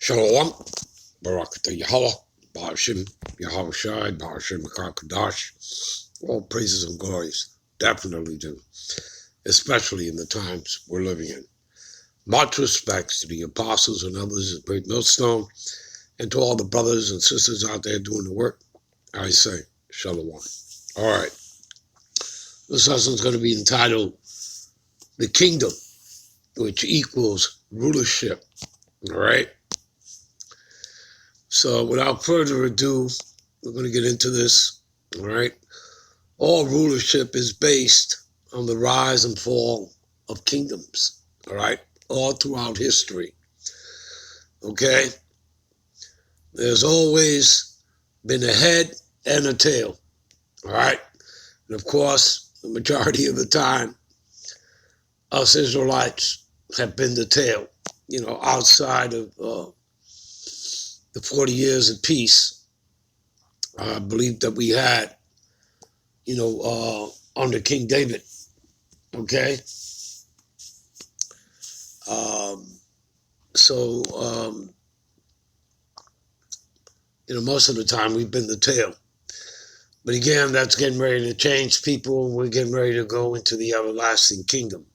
Shalom, Barakatah Yahweh, Ba'ashim, Yahushai, Ba'ashim Kadash. All praises and glories definitely do, especially in the times we're living in. Much respects to the apostles and others at Great Millstone, and to all the brothers and sisters out there doing the work. I say, Shalom. All right. This lesson is going to be entitled The Kingdom, which equals rulership. All right. So without further ado, we're going to get into this, all right? All rulership is based on the rise and fall of kingdoms, all right? All throughout history, okay? There's always been a head and a tail, all right? And of course, the majority of the time, us Israelites have been the tail, outside of the 40 years of peace. I believe that we had, under King David, okay? Most of the time we've been the tail. But again, that's getting ready to change people. We're getting ready to go into the everlasting kingdom,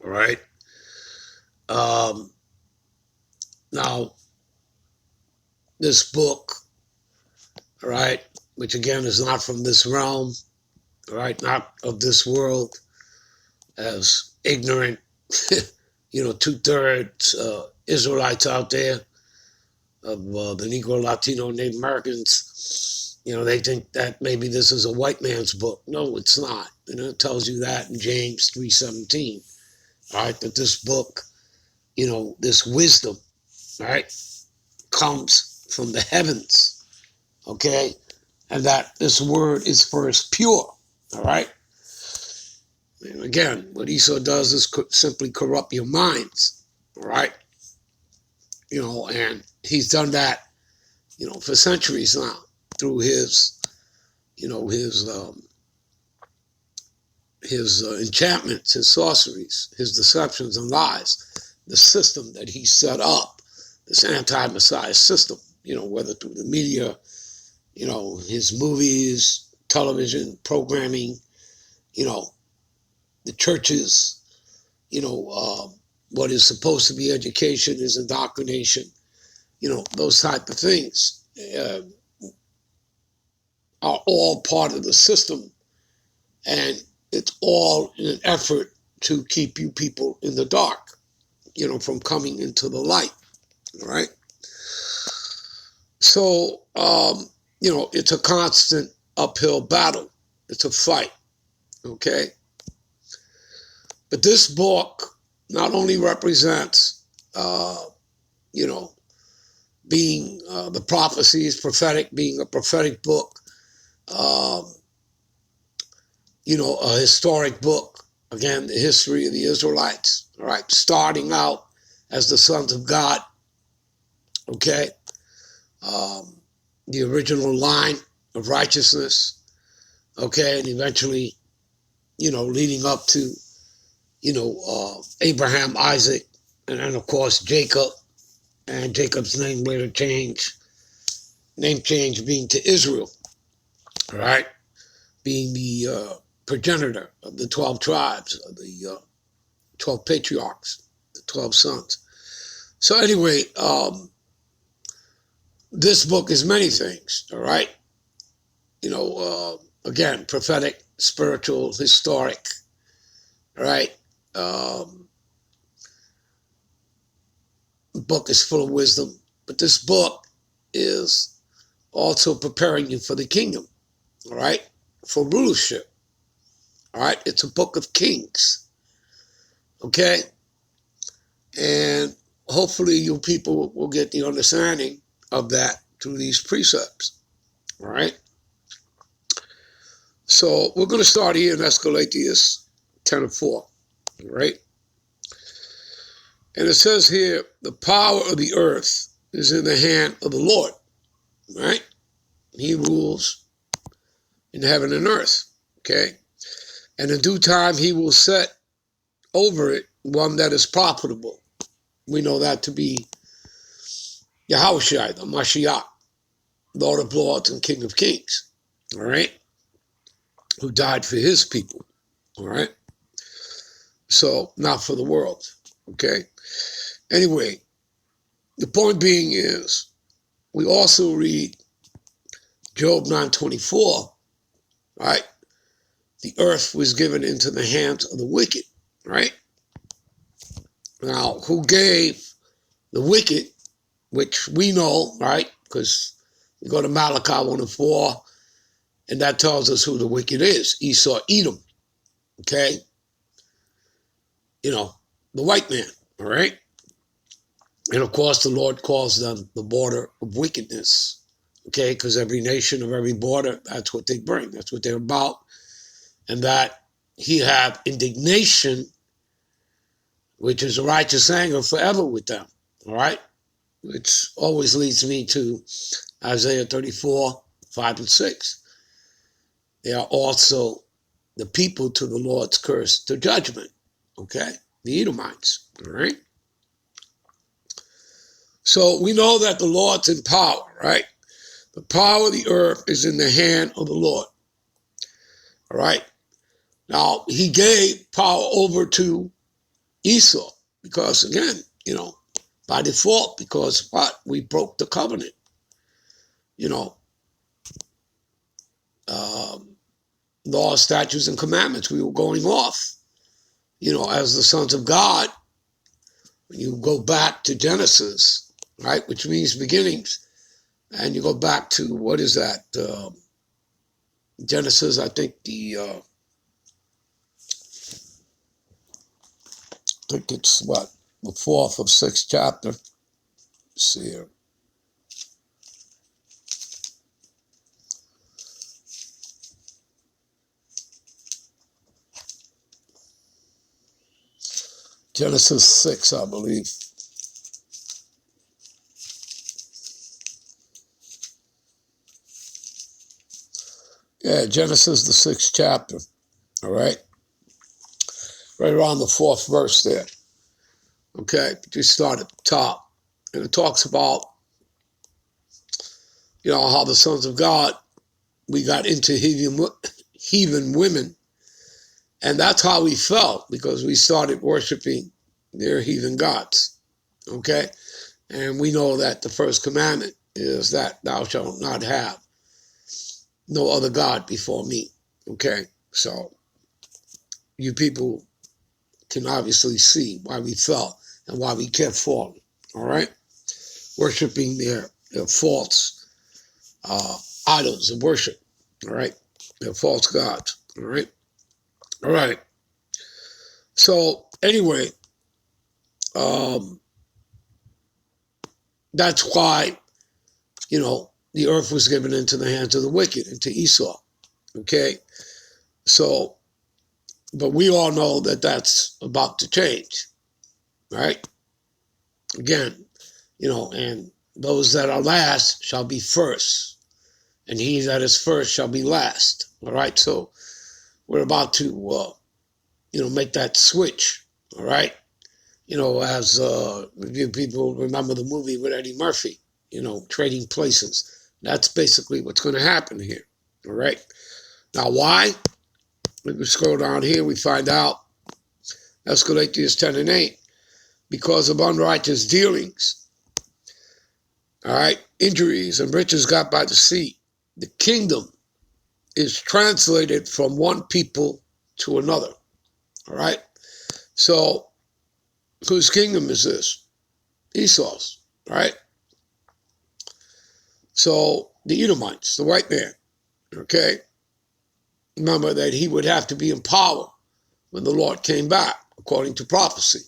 all right? Now, this book, all right, which again is not from this realm, all right, not of this world, as ignorant, 2/3 Israelites out there of the Negro, Latino, Native Americans, they think that maybe this is a white man's book. No, it's not. It tells you that in James 3:17, all right, that this book, this wisdom, all right, comes from the heavens, okay, and that this word is first pure, all right? And again, what Esau does is simply corrupt your minds, all right? And he's done that, for centuries now through his enchantments, his sorceries, his deceptions and lies, the system that he set up, this anti-Messiah system, whether through the media, his movies, television, programming, the churches, what is supposed to be education is indoctrination, those type of things are all part of the system, and it's all in an effort to keep you people in the dark, from coming into the light, all right? So, it's a constant uphill battle. It's a fight, okay? But this book not only represents, being the prophecies, prophetic, being a prophetic book, a historic book, again, the history of the Israelites, all right, starting out as the sons of God, okay, the original line of righteousness, okay, and eventually, leading up to, Abraham, Isaac, and then, of course, Jacob, and Jacob's name later changed, name change being to Israel, all right, being the progenitor of the 12 tribes, of the 12 patriarchs, the 12 sons. So anyway, this book is many things, all right? Again, prophetic, spiritual, historic, all right? The book is full of wisdom, but this book is also preparing you for the kingdom, all right? For rulership, all right? It's a book of kings, okay? And hopefully you people will get the understanding of that through these precepts, all right? So we're going to start here in Escalatius 10:4, all right? And it says here, the power of the earth is in the hand of the Lord, right? He rules in heaven and earth, okay? And in due time, he will set over it one that is profitable. We know that to be Yahushua, the Mashiach, Lord of Lords and King of Kings, all right, who died for his people, all right? So, not for the world, okay? Anyway, the point being is, we also read Job 9:24, right? The earth was given into the hands of the wicked, right? Now, who gave the wicked, which we know, right? Because we go to Malachi 1:4, and that tells us who the wicked is. Esau, Edom, okay? You know, the white man, all right? And of course, the Lord calls them the border of wickedness, okay? Because every nation of every border, that's what they bring. That's what they're about. And that he had indignation, which is a righteous anger forever with them, all right? Which always leads me to Isaiah 34:5-6. They are also the people to the Lord's curse to judgment, okay? The Edomites, all right? So we know that the Lord's in power, right? The power of the earth is in the hand of the Lord, all right? Now, he gave power over to Esau because, again, you know, by default, because what? We broke the covenant, you know, laws, statutes, and commandments. We were going off, you know, as the sons of God. When you go back to Genesis, right, which means beginnings, and you go back to, what is that? Genesis, I think it's what? The 4th or 6th chapter. Let's see here. Genesis 6, I believe. Yeah, Genesis, the 6th chapter. All right. Right around the 4th verse there. Okay. Just start at the top. And it talks about, you know, how the sons of God, we got into heathen women. And that's how we felt, because we started worshiping their heathen gods. Okay. And we know that the first commandment is that thou shalt not have no other God before me. Okay. So you people can obviously see why we fell and why we kept falling. All right. Worshiping their false idols of worship. All right. Their false gods. All right. All right. So anyway, that's why, you know, the earth was given into the hands of the wicked, into Esau. Okay. So, but we all know that that's about to change, right? Again, you know, and those that are last shall be first, and he that is first shall be last. All right. So we're about to, you know, make that switch. All right. You know, as people remember the movie with Eddie Murphy, you know, Trading Places. That's basically what's going to happen here. All right. Now, why? If we scroll down here, we find out, that's Galatians 10:8, because of unrighteous dealings, all right, injuries and riches got by deceit, the kingdom is translated from one people to another, all right? So, whose kingdom is this? Esau's, right? So, the Edomites, the white man, okay? Remember that he would have to be in power when the Lord came back, according to prophecy,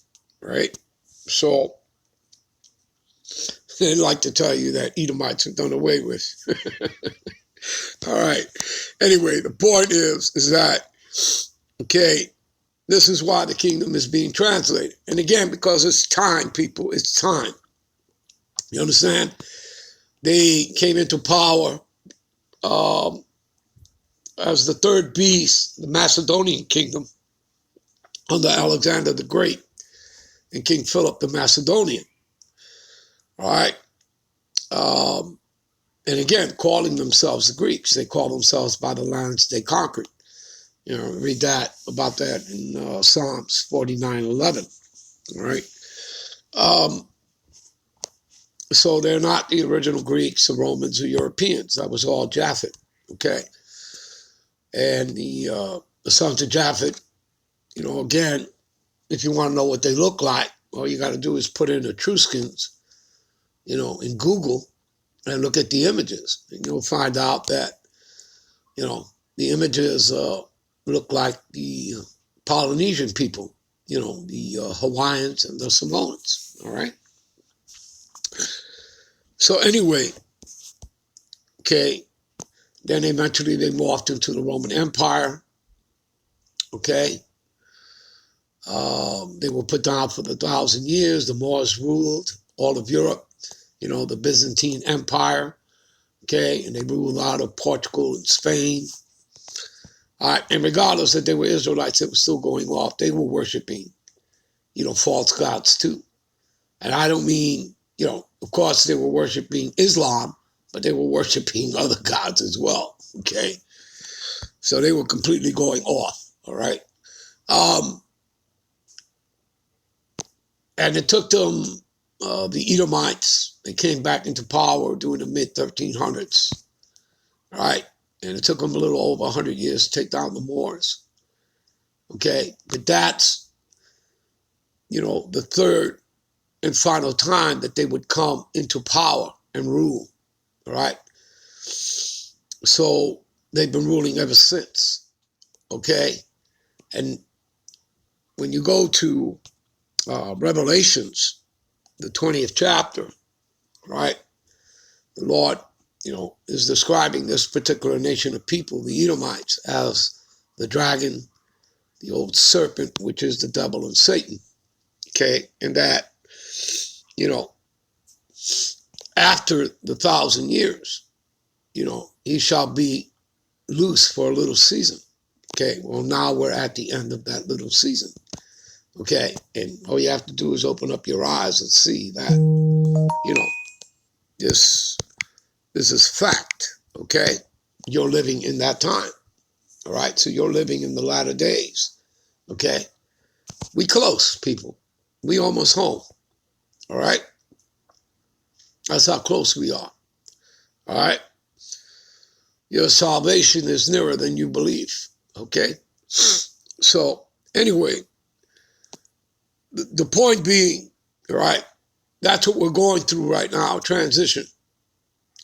right? So, they like to tell you that Edomites are done away with. All right. Anyway, the point is that, okay, this is why the kingdom is being translated. And again, because it's time, people, it's time. You understand? They came into power as the third beast, the Macedonian kingdom, under Alexander the Great and King Philip the Macedonian. All right. And again, calling themselves the Greeks. They call themselves by the lands they conquered. Read that about that in Psalms 49:11. All right. So they're not the original Greeks, or Romans, or Europeans. That was all Japhet. Okay. And the sons of Japhet, again, if you want to know what they look like, all you got to do is put in Etruscans, in Google and look at the images. And you'll find out that, the images look like the Polynesian people, the Hawaiians and the Samoans. All right. So anyway, okay, then eventually they morphed into the Roman Empire. Okay. They were put down for the 1,000 years. The Moors ruled all of Europe, the Byzantine Empire. Okay. And they ruled out of Portugal and Spain. All right. And regardless that they were Israelites, it was still going off. They were worshiping, false gods too. And I don't mean, of course they were worshiping Islam, but they were worshiping other gods as well. Okay. So they were completely going off. All right. And it took them, the Edomites, they came back into power during the mid-1300s. All right. And it took them a little over 100 years to take down the Moors. Okay. But that's, the third and final time that they would come into power and rule. All right. So they've been ruling ever since. Okay. And when you go to Revelations, the 20th chapter, right, the Lord, is describing this particular nation of people, the Edomites, as the dragon, the old serpent, which is the devil and Satan. Okay. And that, after the 1,000 years, he shall be loose for a little season. Okay. Well, now we're at the end of that little season. Okay. And all you have to do is open up your eyes and see that, this is fact. Okay. You're living in that time. All right. So you're living in the latter days. Okay. We close, people. We almost home. All right. That's how close we are. All right. Your salvation is nearer than you believe. Okay. So anyway, the point being, all right, that's what we're going through right now, transition.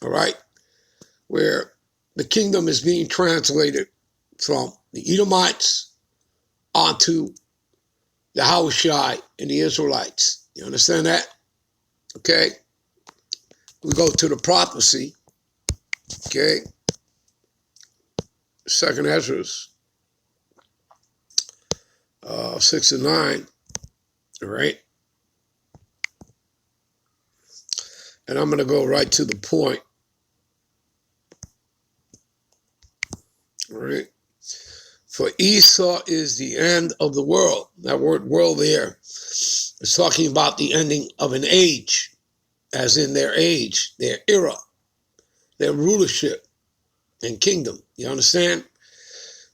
All right. Where the kingdom is being translated from the Edomites onto the Yahushai and the Israelites. You understand that? Okay. We go to the prophecy. Okay. Second Ezra 6 and 9. All right. And I'm going to go right to the point. All right. For Esau is the end of the world. That word world there is talking about the ending of an age, as in their age, their era, their rulership and kingdom. You understand?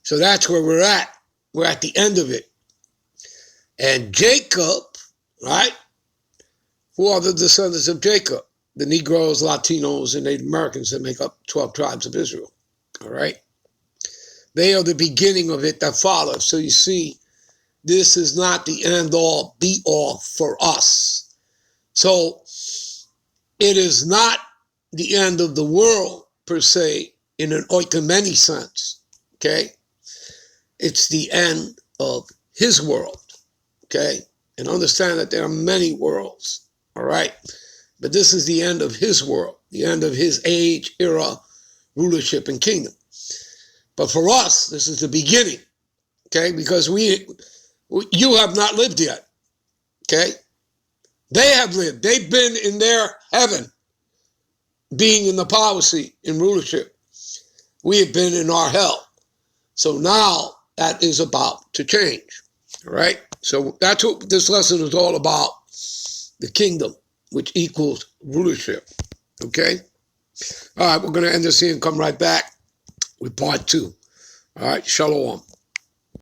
So that's where we're at. We're at the end of it. And Jacob, right? Who are the descendants of Jacob? The Negroes, Latinos, and Native Americans that make up 12 tribes of Israel. All right? They are the beginning of it that follows. So you see, this is not the end all, be all for us. So it is not the end of the world per se in an oikomeni sense. Okay? It's the end of his world. Okay? And understand that there are many worlds. All right? But this is the end of his world, the end of his age, era, rulership, and kingdom. But for us, this is the beginning, okay? Because you have not lived yet, okay? They have lived. They've been in their heaven, being in the power seat in rulership. We have been in our hell. So now that is about to change, all right? So that's what this lesson is all about, the kingdom, which equals rulership, Okay? All right, we're going to end this here and come right back with part 2. All right, shalom.